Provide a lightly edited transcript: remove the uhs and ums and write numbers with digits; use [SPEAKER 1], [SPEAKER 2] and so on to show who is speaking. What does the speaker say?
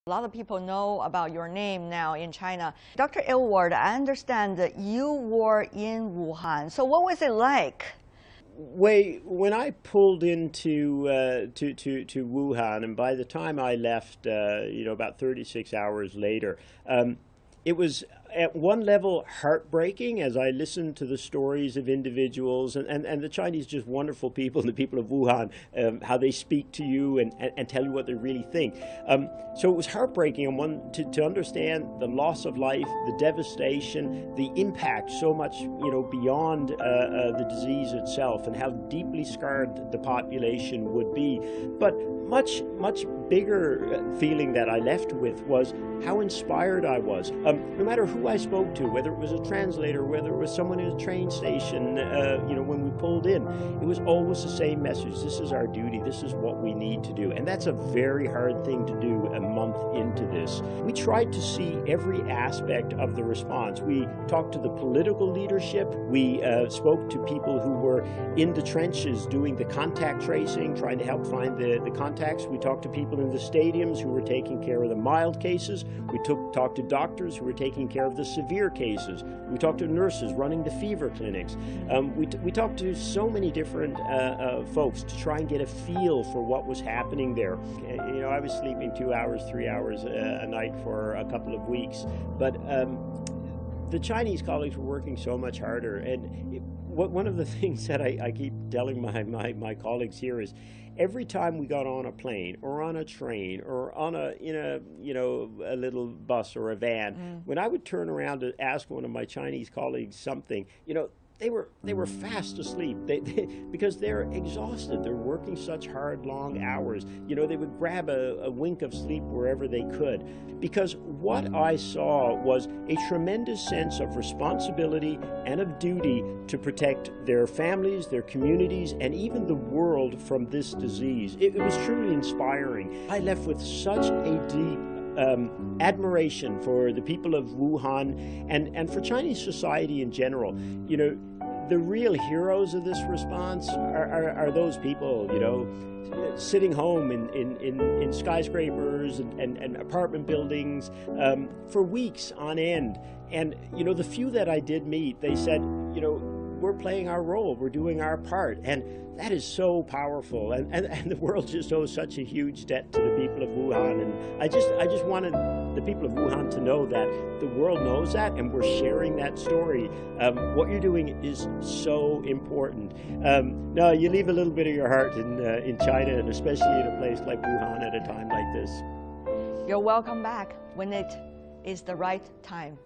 [SPEAKER 1] A lot of people know about your name now in China. Dr. Aylward, I understand that you were in Wuhan. So what was it like?
[SPEAKER 2] When I pulled into to Wuhan, and by the time I left, about 36 hours later, it was at one level heartbreaking as I listened to the stories of individuals and the Chinese, just wonderful people, and the people of Wuhan, how they speak to you and tell you what they really think. So it was heartbreaking to understand the loss of life, the devastation, the impact so much beyond the disease itself, and how deeply scarred the population would be. But much bigger feeling that I left with was how inspired I was. No matter who I spoke to, whether it was a translator, whether it was someone in a train station, when we pulled in, it was always the same message. This is our duty. This is what we need to do. And that's a very hard thing to do a month into this. We tried to see every aspect of the response. We talked to the political leadership. We spoke to people who were in the trenches doing the contact tracing, trying to help find the contacts. We talked to people in the stadiums who were taking care of the mild cases. We talked to doctors who were taking care of the severe cases. We talked to nurses running the fever clinics. We talked to so many different folks to try and get a feel for what was happening there. I was sleeping 2 hours, 3 hours a night for a couple of weeks, but the Chinese colleagues were working so much harder. And one of the things that I keep telling my colleagues here is, every time we got on a plane or on a train or in a little bus or a van, when I would turn around to ask one of my Chinese colleagues something, they were fast asleep because they're exhausted. They're working such hard, long hours. They would grab a wink of sleep wherever they could. Because what I saw was a tremendous sense of responsibility and of duty to protect their families, their communities, and even the world from this disease. It was truly inspiring. I left with such a deep admiration for the people of Wuhan and for Chinese society in general. The real heroes of this response are those people, sitting home in skyscrapers and apartment buildings for weeks on end. And, the few that I did meet, they said, we're playing our role, we're doing our part. And that is so powerful. And the world just owes such a huge debt to the people of Wuhan. And I just wanted the people of Wuhan to know that the world knows that, and we're sharing that story. What you're doing is so important. No, you leave a little bit of your heart in China, and especially in a place like Wuhan at a time like this.
[SPEAKER 1] You're welcome back when it is the right time.